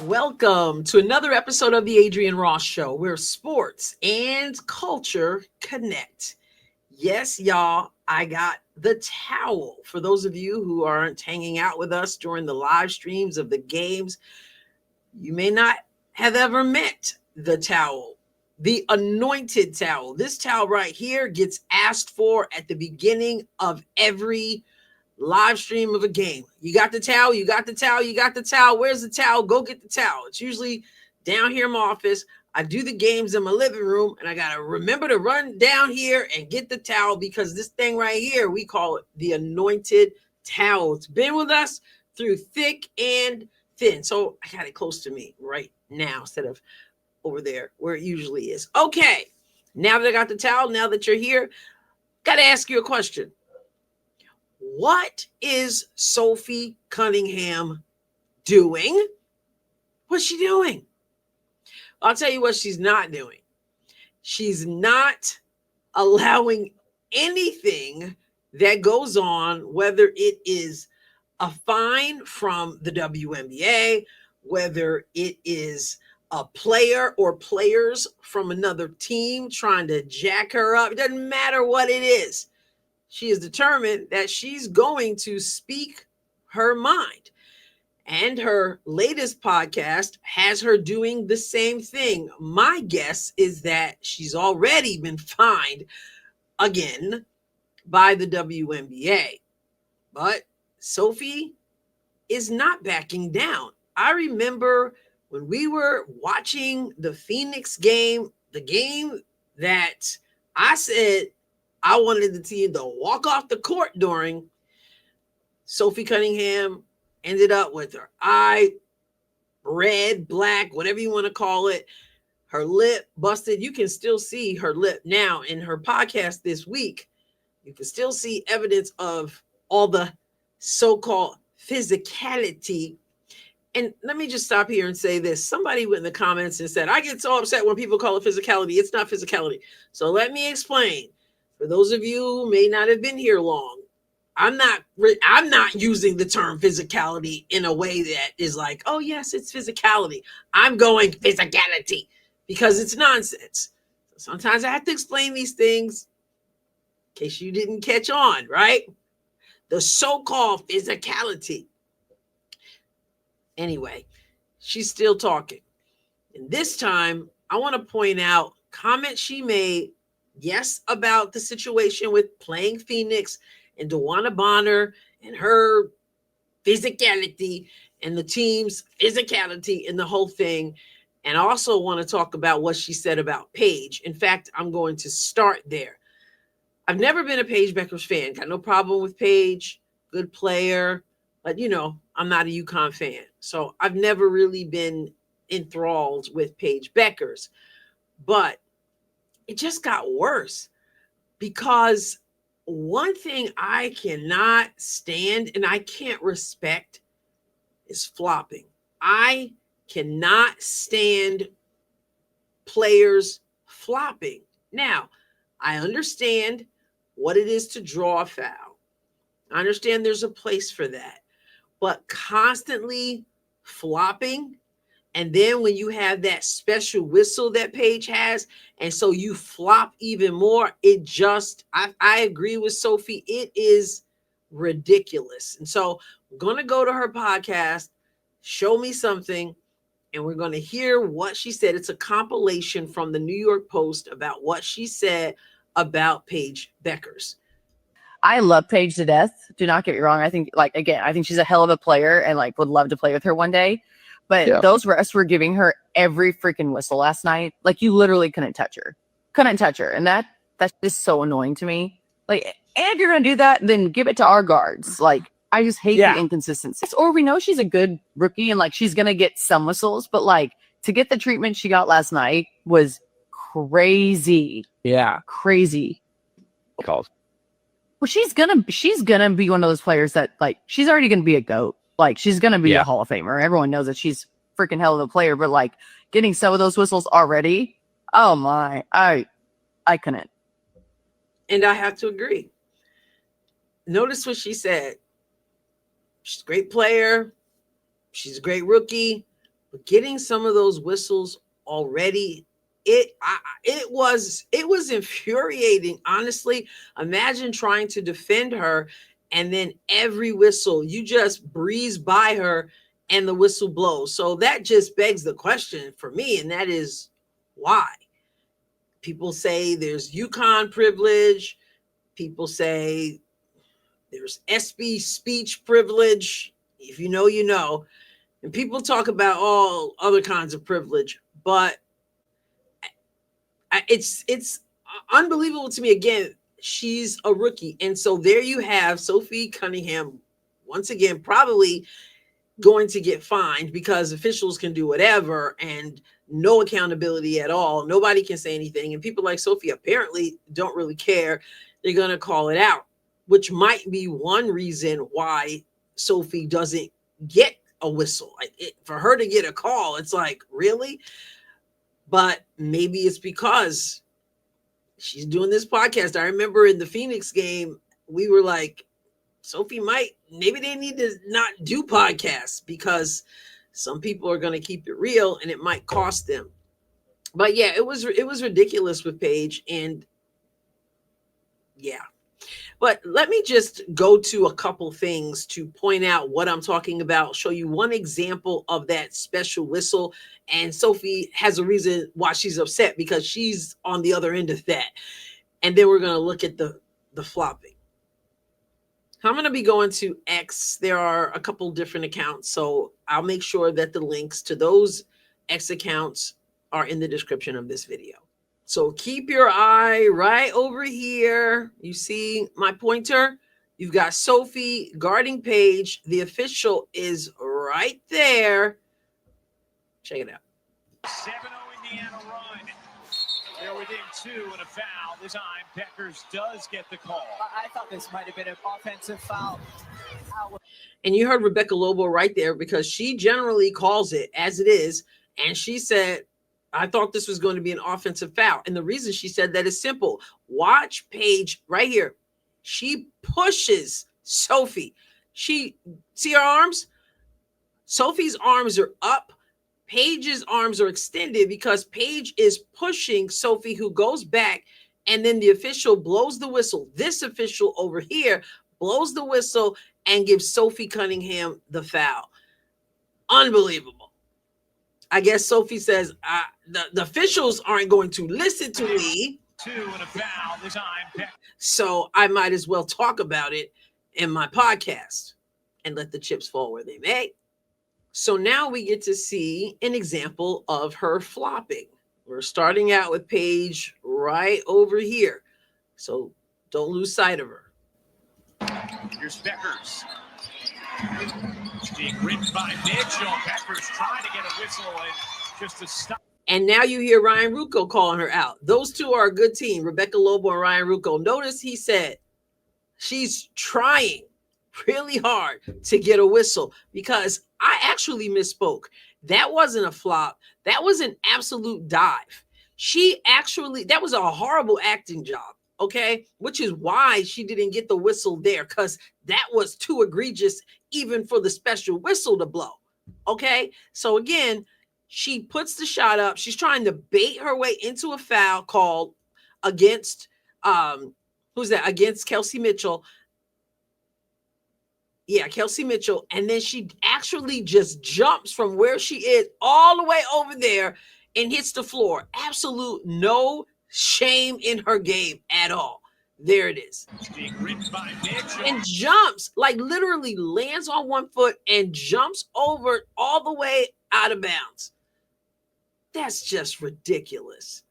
Welcome to another episode of the Adrienne Ross Show, where sports and culture connect. Yes, y'all, I got the towel. For those of you who aren't hanging out with us during the live streams of the games, you may not have ever met the towel, the anointed towel. This towel right here gets asked for at the beginning of every live stream of a game. You got the towel, you got the towel, you got the towel. Where's the towel? Go get the towel. It's usually down here in my office. I do the games in my living room, and I got to remember to run down here and get the towel, because this thing right here, we call it the anointed towel. It's been with us through thick and thin. So I got it close to me right now instead of over there where it usually is. Okay, now that I got the towel, now that you're here, got to ask you a question. What is Sophie Cunningham doing? What's she doing? I'll tell you what she's not doing. She's not allowing anything that goes on, whether it is a fine from the WNBA, whether it is a player or players from another team trying to jack her up. It doesn't matter what it is. She is determined that she's going to speak her mind. And her latest podcast has her doing the same thing. My guess is that she's already been fined again by the WNBA. But Sophie is not backing down. I remember when we were watching the Phoenix game, the game that I said I wanted the team to walk off the court during, Sophie Cunningham ended up with her eye red, black, whatever you want to call it, her lip busted. You can still see her lip now in her podcast this week. You can still see evidence of all the so-called physicality. And let me just stop here and say this. Somebody went in the comments and said, I get so upset when people call it physicality. It's not physicality. So let me explain. For those of you who may not have been here long, I'm not using the term physicality in a way that is like, oh yes, it's physicality. I'm going physicality because it's nonsense. Sometimes I have to explain these things in case you didn't catch on, right? The so-called physicality. Anyway, she's still talking. And this time, I want to point out comments she made, yes, about the situation with playing Phoenix and DeWanna Bonner and her physicality and the team's physicality and the whole thing. And I also want to talk about what she said about Paige. In fact, I'm going to start there. I've never been a Paige Bueckers fan. Got no problem with Paige, good player. But, I'm not a UConn fan. So I've never really been enthralled with Paige Bueckers. But it just got worse, because one thing I cannot stand and I can't respect is flopping. I cannot stand players flopping. Now, I understand what it is to draw a foul. I understand there's a place for that. But constantly flopping, and then when you have that special whistle that Paige has, and so you flop even more, it just, I agree with Sophie, it is ridiculous. And so we're going to go to her podcast, Show Me Something, and we're going to hear what she said. It's a compilation from the New York Post about what she said about Paige Bueckers. I love Paige to death. Do not get me wrong. I think, I think she's a hell of a player and would love to play with her one day. But those refs were giving her every freaking whistle last night. You literally couldn't touch her. And that's just so annoying to me. And if you're going to do that, then give it to our guards. I just hate the inconsistency. Or we know she's a good rookie and she's going to get some whistles. But to get the treatment she got last night was crazy. Yeah. Crazy. Calls. Well, she's gonna be one of those players that she's already gonna be a GOAT. She's gonna be a Hall of Famer. Everyone knows that she's freaking hell of a player. But getting some of those whistles already, oh my, I couldn't. And I have to agree. Notice what she said. She's a great player. She's a great rookie. But getting some of those whistles already, it was infuriating, honestly. Imagine trying to defend her, and then every whistle you just breeze by her and the whistle blows. So that just begs the question for me, and that is why. People say there's Yukon privilege. People say there's SB speech privilege. If you know, you know. And people talk about all other kinds of privilege, but it's unbelievable to me. Again, she's a rookie. And so there you have Sophie Cunningham, once again, probably going to get fined because officials can do whatever and no accountability at all. Nobody can say anything. And people like Sophie apparently don't really care. They're going to call it out, which might be one reason why Sophie doesn't get a whistle. For her to get a call, it's like, really? But maybe it's because she's doing this podcast. I remember in the Phoenix game, we were like, Sophie maybe they need to not do podcasts because some people are going to keep it real and it might cost them. But yeah, it was ridiculous with Paige. And yeah, but let me just go to a couple things to point out what I'm talking about, show you one example of that special whistle. And Sophie has a reason why she's upset because she's on the other end of that. And then we're going to look at the flopping. I'm going to be going to X. There are a couple different accounts, so I'll make sure that the links to those X accounts are in the description of this video. So keep your eye right over here. You see my pointer? You've got Sophie guarding Paige. The official is right there. Check it out. 7-0 Indiana run. They're within 2 and a foul. This time, Bueckers does get the call. I thought this might have been an offensive foul. And you heard Rebecca Lobo right there because she generally calls it as it is. And she said, I thought this was going to be an offensive foul. And the reason she said that is simple. Watch Paige right here. She pushes Sophie. See her arms? Sophie's arms are up. Paige's arms are extended because Paige is pushing Sophie, who goes back, and then the official blows the whistle. This official over here blows the whistle and gives Sophie Cunningham the foul. Unbelievable. I guess Sophie says, the officials aren't going to listen to me. 2 and a foul this time. So I might as well talk about it in my podcast and let the chips fall where they may. So now we get to see an example of her flopping. We're starting out with Paige right over here. So don't lose sight of her. Here's Bueckers. It's being written by Mitchell. Bueckers trying to get a whistle and just to stop. And now you hear Ryan Rucco calling her out. Those two are a good team, Rebecca Lobo and Ryan Rucco. Notice he said she's trying really hard to get a whistle because I actually misspoke. That wasn't a flop. That was an absolute dive. That was a horrible acting job, okay? Which is why she didn't get the whistle there, because that was too egregious even for the special whistle to blow, okay? So again, she puts the shot up. She's trying to bait her way into a foul called against, against Kelsey Mitchell. Yeah, Kelsey Mitchell. And then she actually just jumps from where she is all the way over there and hits the floor. Absolute no shame in her game at all. There it is. Being written by Mitchell. And jumps, like literally lands on one foot and jumps over all the way out of bounds. That's just ridiculous.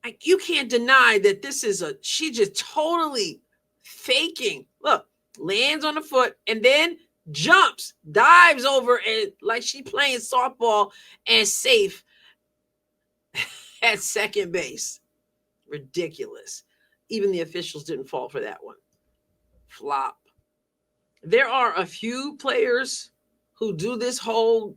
Like, you can't deny that this is she just totally faking. Look, lands on the foot and then jumps, dives over and like she playing softball and safe at second base. Ridiculous. Even the officials didn't fall for that one. Flop. There are a few players who do this whole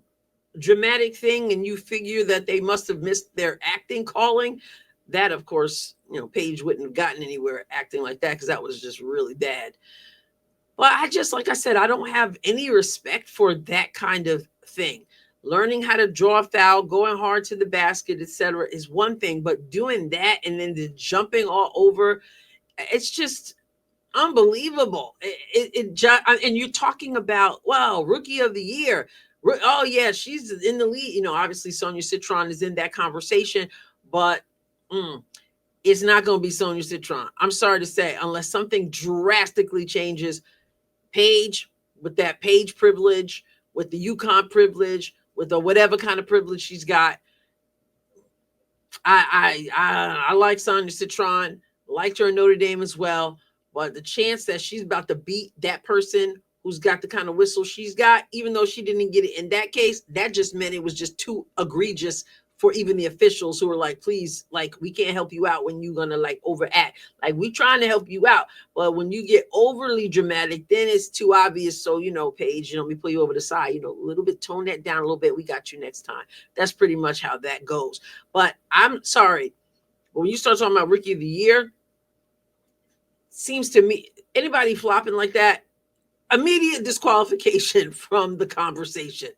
dramatic thing and you figure that they must have missed their acting calling. That, of course, Paige wouldn't have gotten anywhere acting like that because that was just really bad. But I just, like I said, I don't have any respect for that kind of thing. Learning how to draw a foul, going hard to the basket, etc., is one thing, but doing that and then the jumping all over, it's just unbelievable. And you're talking about, well, rookie of the year. Oh yeah, she's in the lead. You know, obviously Sonia Citron is in that conversation, but it's not going to be Sonia Citron. I'm sorry to say, unless something drastically changes. Paige, with that Paige privilege, with the Yukon privilege, with the whatever kind of privilege she's got. I like Sonia Citron, liked her in Notre Dame as well, but the chance that she's about to beat that person who's got the kind of whistle she's got, even though she didn't get it in that case, that just meant it was just too egregious for even the officials who were like, please, like, we can't help you out when you're gonna like overact. Like, we trying to help you out, but when you get overly dramatic, then it's too obvious. So, you know, Paige, let me pull you over the side, a little bit, tone that down a little bit. We got you next time. That's pretty much how that goes. But I'm sorry, but when you start talking about rookie of the year, seems to me, anybody flopping like that, immediate disqualification from the conversation.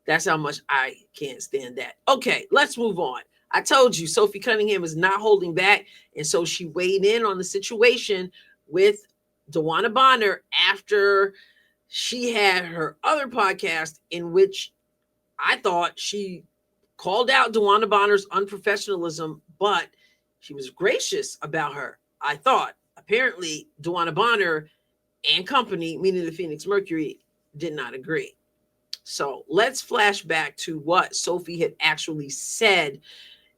That's how much I can't stand that. Okay, let's move on. I told you Sophie Cunningham is not holding back, and so she weighed in on the situation with DeWanna Bonner after she had her other podcast in which I thought she called out DeWanna Bonner's unprofessionalism, but she was gracious about her. I thought apparently DeWanna Bonner and company, meaning the Phoenix Mercury, did not agree. So let's flash back to what Sophie had actually said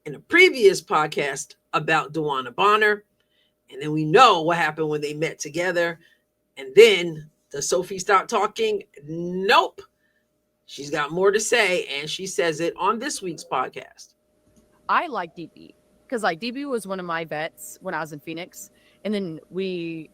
in a previous podcast about DeWanna Bonner. And then we know what happened when they met together. And then does Sophie stop talking? Nope. She's got more to say, and she says it on this week's podcast. I like DB because like DB was one of my vets when I was in Phoenix. And then we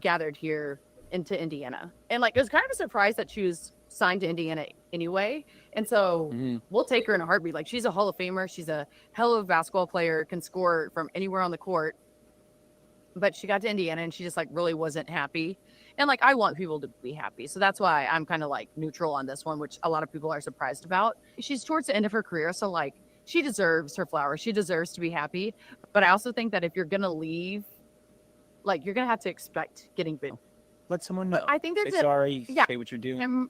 gathered here into Indiana. And like it was kind of a surprise that she was signed to Indiana anyway. And so we'll take her in a heartbeat. Like she's a Hall of Famer. She's a hell of a basketball player, can score from anywhere on the court. But she got to Indiana and she just like really wasn't happy. And like I want people to be happy. So that's why I'm kind of like neutral on this one, which a lot of people are surprised about. She's towards the end of her career. So like she deserves her flowers. She deserves to be happy. But I also think that if you're going to leave, like you're going to have to expect getting big. Let someone know. I think there's sorry, say what you're doing.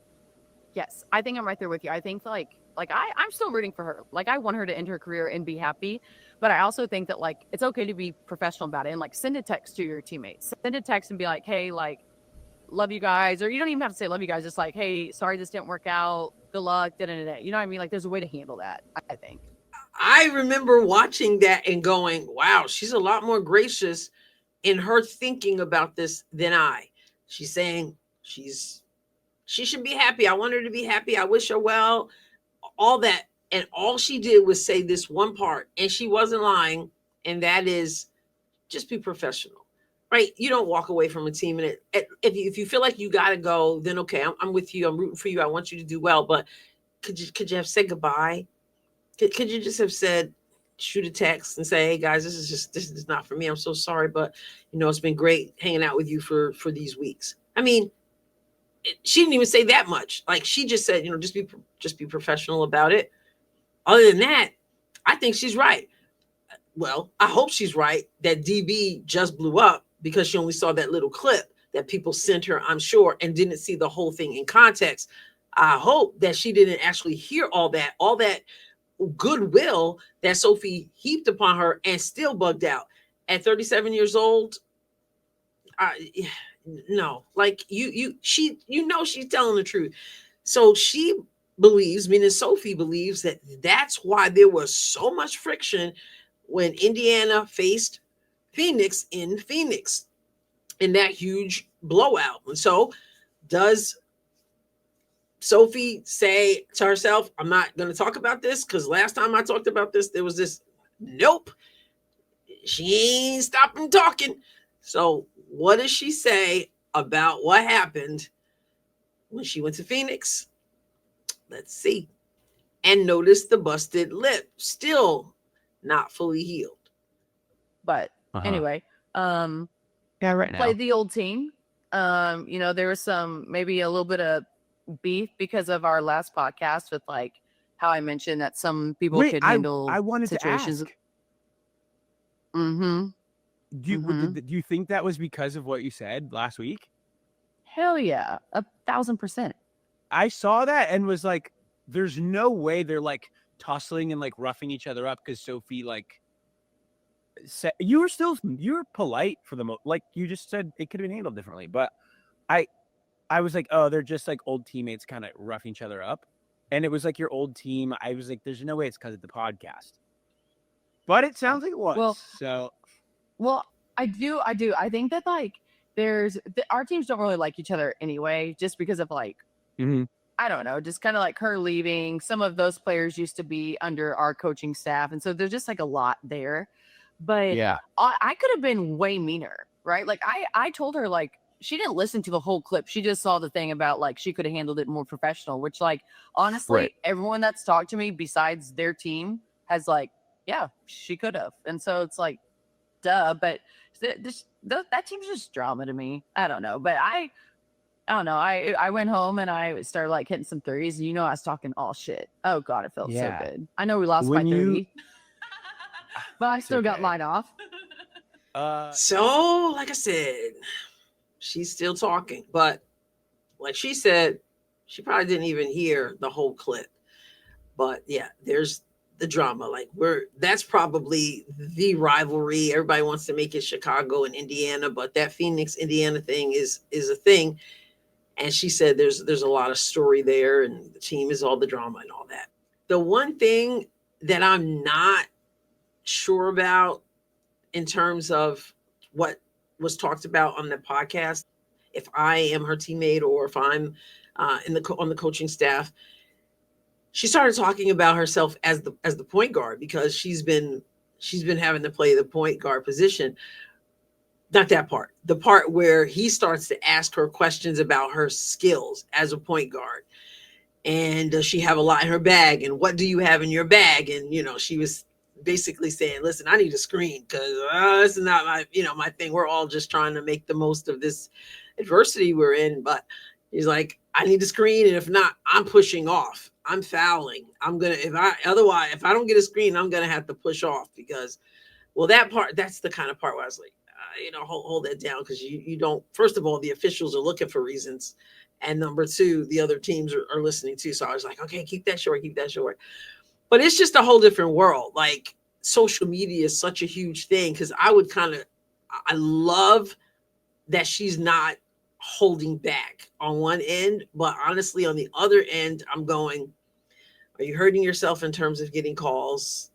Yes, I think I'm right there with you. I think like I'm still rooting for her. Like I want her to end her career and be happy, but I also think that like it's okay to be professional about it and like send a text to your teammates. Send a text and be like, hey, like love you guys, or you don't even have to say love you guys. Just like, hey, sorry this didn't work out. Good luck. You know what I mean? Like there's a way to handle that. I think. I remember watching that and going, wow, she's a lot more gracious in her thinking about this than I. She's saying she should be happy. I want her to be happy. I wish her well, all that. And all she did was say this one part, and she wasn't lying. And that is just be professional, right? You don't walk away from a team. And if you feel like you got to go, then okay, I'm with you. I'm rooting for you. I want you to do well. But could you have said goodbye? Could you just have said, shoot a text and say, hey guys, this is not for me. I'm so sorry, but it's been great hanging out with you for these weeks. I mean, she didn't even say that much. Like she just said, just be professional about it. Other than that, I think she's right. Well, I hope she's right that DB just blew up because she only saw that little clip that people sent her, I'm sure, and didn't see the whole thing in context. I hope that she didn't actually hear all that goodwill that Sophie heaped upon her and still bugged out at 37 years old. No, like she's telling the truth. So she believes, meaning Sophie believes, that that's why there was so much friction when Indiana faced Phoenix in Phoenix in that huge blowout. And so does Sophie say to herself, I'm not going to talk about this because last time I talked about this, there was this. Nope. She ain't stopping talking. So what does she say about what happened when she went to Phoenix? Let's see. And notice the busted lip, still not fully healed. But anyway, yeah, right now. played the old team. There was maybe a little bit of beef because of our last podcast with like how I mentioned that some people could handle I wanted situations. to ask. Mm-hmm. Do you think that was because of what you said last week? Hell yeah, 1,000%. I saw that and was like, there's no way they're like tussling and like roughing each other up because Sophie like said you were polite for the most, like you just said it could have been handled differently. But I was like, oh, they're just like old teammates kind of roughing each other up. And it was like your old team. I was like, there's no way it's because of the podcast. But it sounds like it was. Well, I do. I think that like our teams don't really like each other anyway, just because of like, I don't know, just kind of like her leaving. Some of those players used to be under our coaching staff. And so there's just like a lot there. But yeah, I could have been way meaner, right? Like I told her like, she didn't listen to the whole clip. She just saw the thing about like she could have handled it more professional, which like honestly, everyone that's talked to me besides their team has like, yeah, she could have. And so it's like, duh. But that team's just drama to me. I don't know. But I don't know. I went home and I started like hitting some threes. And I was talking all shit. Oh God, it felt so good. I know we lost by 30, but I still got light off. So like I said, she's still talking, but like she said, she probably didn't even hear the whole clip. But yeah, there's the drama. Like that's probably the rivalry. Everybody wants to make it Chicago and Indiana, but that Phoenix Indiana thing is a thing. And she said there's a lot of story there, and the team is all the drama and all that. The one thing that I'm not sure about in terms of what was talked about on the podcast, if I am her teammate or if I'm on the coaching staff, she started talking about herself as the point guard because she's been having to play the point guard position. Not that part. The part where he starts to ask her questions about her skills as a point guard. And does she have a lot in her bag? And what do you have in your bag? And, she was basically saying, listen, I need a screen because this is not my thing. We're all just trying to make the most of this adversity we're in. But he's like, I need a screen. And if not, I'm pushing off. I'm fouling. If I don't get a screen, I'm going to have to push off because, well, that's the kind of part where I was like, hold that down because you don't, first of all, the officials are looking for reasons. And number two, the other teams are listening too. So I was like, okay, keep that short. But it's just a whole different world. Like social media is such a huge thing because I love that she's not holding back on one end. But honestly, on the other end, I'm going, are you hurting yourself in terms of getting calls?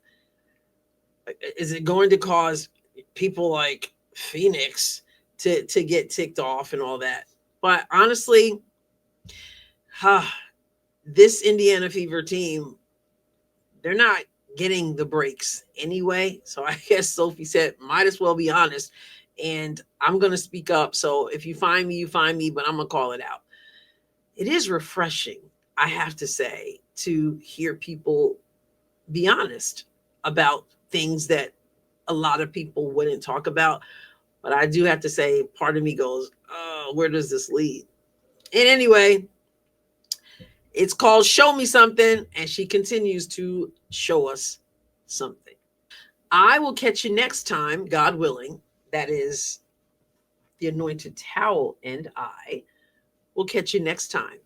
Is it going to cause people like Phoenix to get ticked off and all that? But honestly, this Indiana Fever team, they're not getting the breaks anyway. So I guess Sophie said, might as well be honest. And I'm going to speak up. So if you find me, you find me, but I'm going to call it out. It is refreshing, I have to say, to hear people be honest about things that a lot of people wouldn't talk about. But I do have to say, part of me goes, oh, where does this lead? And anyway, it's called Show Me Something, and she continues to show us something. I will catch you next time, God willing. That is the Anointed Towel and I will catch you next time,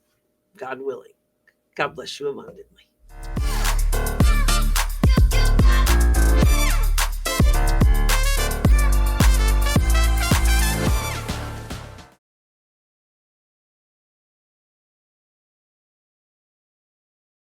God willing. God bless you abundantly.